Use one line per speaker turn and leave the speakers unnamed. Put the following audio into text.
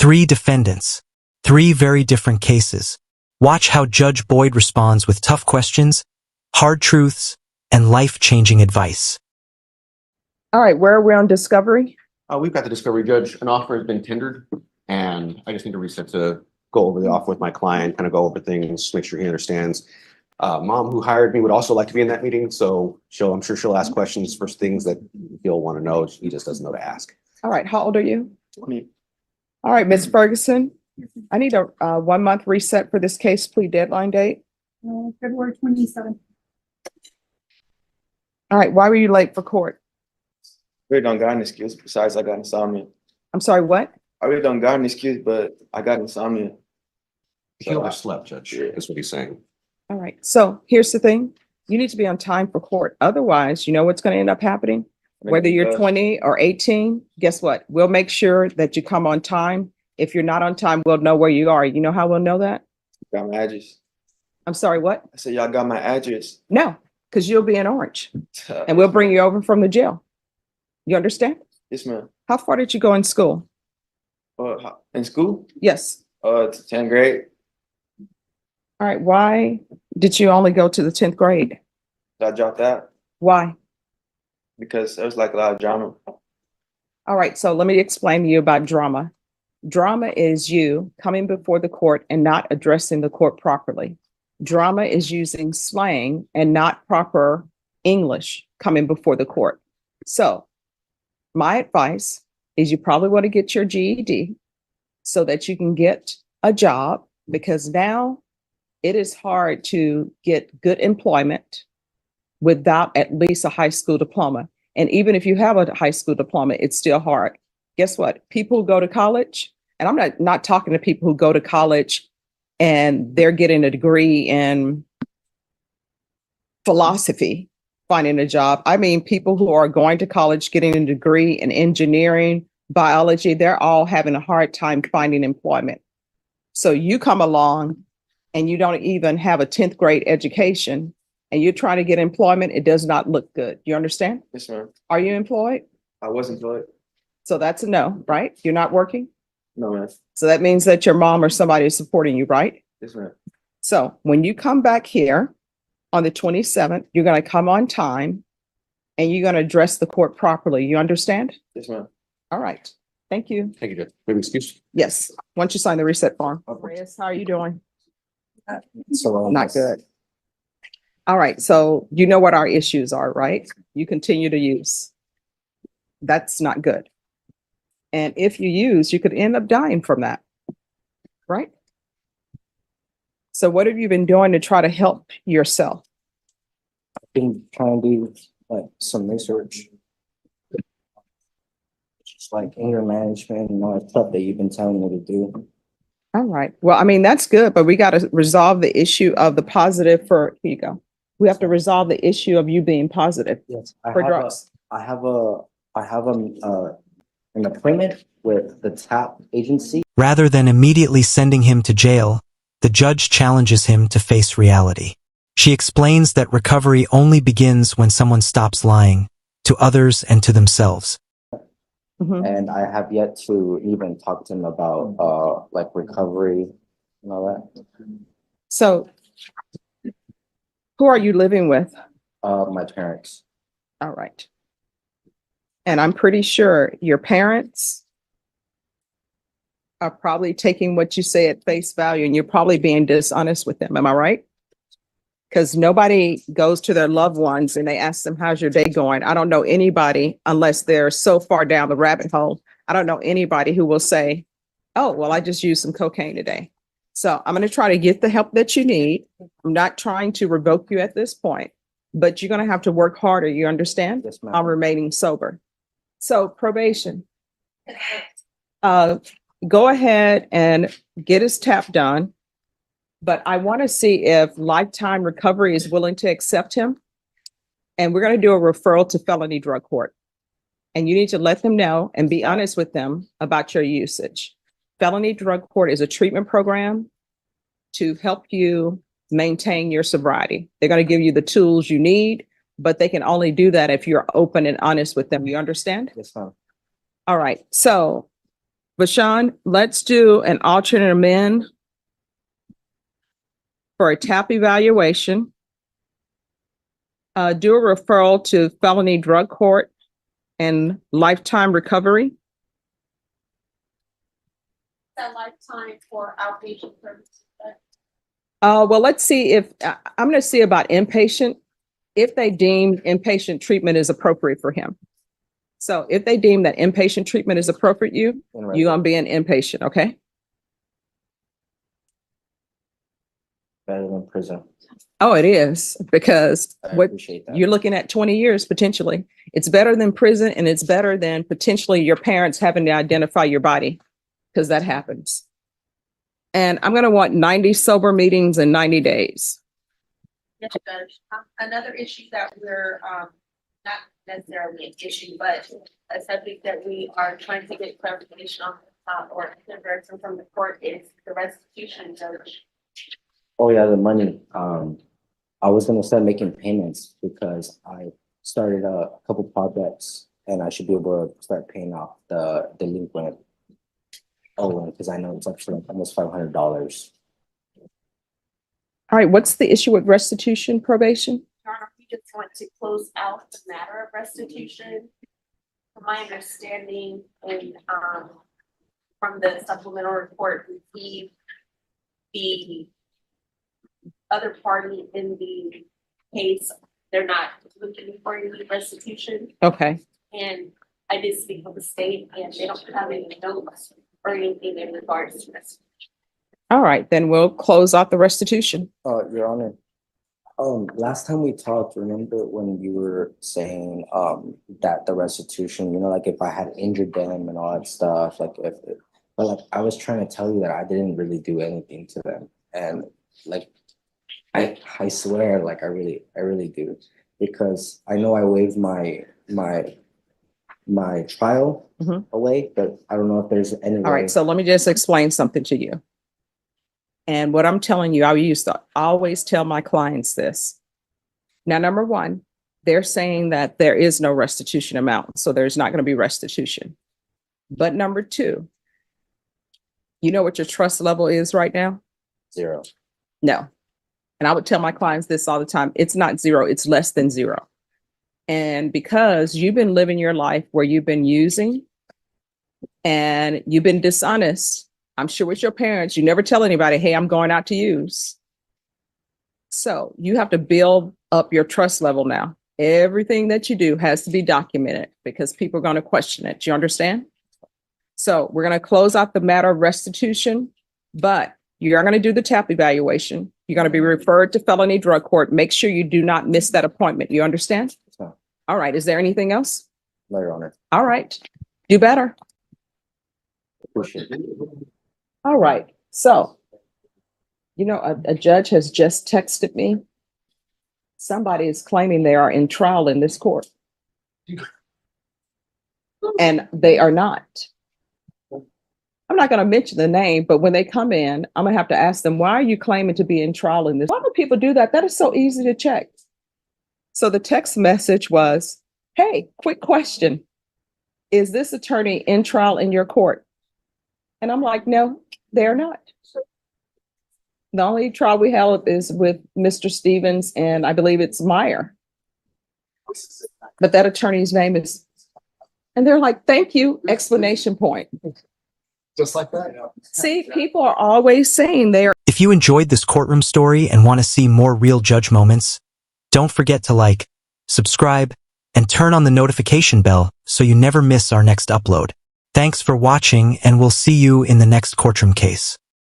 Three defendants, three very different cases. Watch how Judge Boyd responds with tough questions, hard truths, and life-changing advice.
All right, where are we on discovery?
We've got the discovery judge. An offer has been tendered, and I just need to reset to go over the offer with my client, kind of go over things, make sure he understands. Mom, who hired me, would also like to be in that meeting, so I'm sure she'll ask questions for things that he'll want to know. He just doesn't know to ask.
All right, how old are you?
20.
All right, Ms. Ferguson, I need a 1 month reset for this case plea deadline date.
February 27th.
All right, why were you late for court?
I really don't got an excuse besides I got insomnia.
I'm sorry, what?
I really don't got an excuse, but I got insomnia.
He overslept, Judge, is what he's saying.
All right, so here's the thing. You need to be on time for court. Otherwise, you know what's going to end up happening? Whether you're 20 or 18, guess what? We'll make sure that you come on time. If you're not on time, we'll know where you are. You know how we'll know that?
Got my address.
I'm sorry, what?
I said, y'all got my address.
No, because you'll be in Orange and we'll bring you over from the jail. You understand?
Yes, ma'am.
How far did you go in school?
In school?
Yes.
To 10th grade.
All right, why did you only go to the 10th grade?
I dropped out
Why?
because there was like a lot of drama.
All right, so let me explain to you about drama. Drama is you coming before the court and not addressing the court properly. Drama is using slang and not proper English coming before the court. So my advice is you probably want to get your GED so that you can get a job, because now it is hard to get good employment without at least a high school diploma. And even if you have a high school diploma, it's still hard. Guess what? People who go to college, and I'm not talking to people who go to college and they're getting a degree in philosophy, finding a job. I mean, people who are going to college, getting a degree in engineering, biology, they're all having a hard time finding employment. So you come along and you don't even have a 10th grade education and you're trying to get employment, it does not look good. You understand?
Yes, ma'am.
Are you employed?
I was employed.
So that's a no, right? You're not working?
No, ma'am.
So that means that your mom or somebody is supporting you, right?
Yes, ma'am.
So when you come back here on the 27th, you're going to come on time and you're going to address the court properly. You understand?
Yes, ma'am.
All right. Thank you.
Thank you, Judge. Maybe excuse?
Yes. Once you sign the reset form. Reyes, how are you doing?
So
Not good. All right. So you know what our issues are, right? You continue to use. That's not good. And if you use, you could end up dying from that, right? So what have you been doing to try to help yourself?
been trying to do like some research. Just like anger management and all that stuff that you've been telling me to do.
All right. Well, I mean, that's good, but we got to resolve the issue of the positive for, here you go. We have to resolve the issue of you being positive
Yes,
for drugs.
I have an appointment with the TAP agency.
Rather than immediately sending him to jail, the judge challenges him to face reality. She explains that recovery only begins when someone stops lying to others and to themselves.
Mhm.
And I have yet to even talk to him about like recovery and all that.
So who are you living with?
My parents.
All right. And I'm pretty sure your parents are probably taking what you say at face value and you're probably being dishonest with them. Am I right? Because nobody goes to their loved ones and they ask them, how's your day going? I don't know anybody, unless they're so far down the rabbit hole. I don't know anybody who will say, oh, well, I just used some cocaine today. So I'm going to try to get the help that you need. I'm not trying to revoke you at this point, but you're going to have to work harder. You understand?
Yes, ma'am.
On remaining sober. So probation. Go ahead and get his TAP done. But I want to see if Lifetime Recovery is willing to accept him. And we're going to do a referral to felony drug court. And you need to let them know and be honest with them about your usage. Felony drug court is a treatment program to help you maintain your sobriety. They're going to give you the tools you need, but they can only do that if you're open and honest with them. You understand?
Yes, ma'am.
All right. So Bashan, let's do an alternate amend for a TAP evaluation. Do a referral to felony drug court and lifetime recovery.
That lifetime for outpatient services.
Well, let's see if, I'm gonna see about inpatient, if they deem inpatient treatment is appropriate for him. So if they deem that inpatient treatment is appropriate, you're gonna be an inpatient, okay?
Better than prison.
Oh, it is, because
I
what
appreciate that.
you're looking at 20 years potentially. It's better than prison, and it's better than potentially your parents having to identify your body, because that happens. And I'm gonna want 90 sober meetings in 90 days.
Yes, Judge. Another issue that we're, not necessarily an issue, but a subject that we are trying to get clarification on, or direction from the court is the restitution, Judge.
Oh yeah, the money. I was gonna start making payments because I started a couple projects and I should be able to start paying off the delinquent owing because I know it's up to like almost $500.
All right, what's the issue with restitution probation?
Your Honor, we just want to close out the matter of restitution. From my understanding, and from the supplemental report received, the other party in the case, they're not looking for any restitution.
Okay,
And I did speak with the state, and they don't have any notes or anything in regards to restitution.
all right, then we'll close out the restitution.
Your Honor, last time we talked, remember when you were saying that the restitution, you know, like if I had injured them and all that stuff, like but like I was trying to tell you that I didn't really do anything to them, and like I swear, like I really do, because I know I waived my trial
Mhm.
away, but I don't know if there's any
All
way.
right, so let me just explain something to you. And what I'm telling you, I used to always tell my clients this. Now, number one, they're saying that there is no restitution amount, so there's not going to be restitution. But number two, you know what your trust level is right now?
0.
No. And I would tell my clients this all the time. It's not 0, it's less than 0. And because you've been living your life where you've been using and you've been dishonest, I'm sure with your parents, you never tell anybody, hey, I'm going out to use. So you have to build up your trust level now. Everything that you do has to be documented because people are going to question it. Do you understand? So we're going to close out the matter of restitution, but you're going to do the TAP evaluation. You're going to be referred to felony drug court. Make sure you do not miss that appointment. You understand?
So,
All right. Is there anything else?
no, Your Honor.
All right. Do better.
Appreciate it.
All right. So, you know, a judge has just texted me. Somebody is claiming they are in trial in this court. And they are not. I'm not going to mention the name, but when they come in, I'm going to have to ask them, why are you claiming to be in trial in this? Why do people do that? That is so easy to check. So the text message was, hey, quick question. Is this attorney in trial in your court? And I'm like, no, they're not. The only trial we held is with Mr. Stevens, and I believe it's Meyer. But that attorney's name is, and they're like, thank you, exclamation point.
Just like that.
See, people are always saying they are.
If you enjoyed this courtroom story and want to see more real judge moments, don't forget to like, subscribe, and turn on the notification bell so you never miss our next upload. Thanks for watching, and we'll see you in the next courtroom case.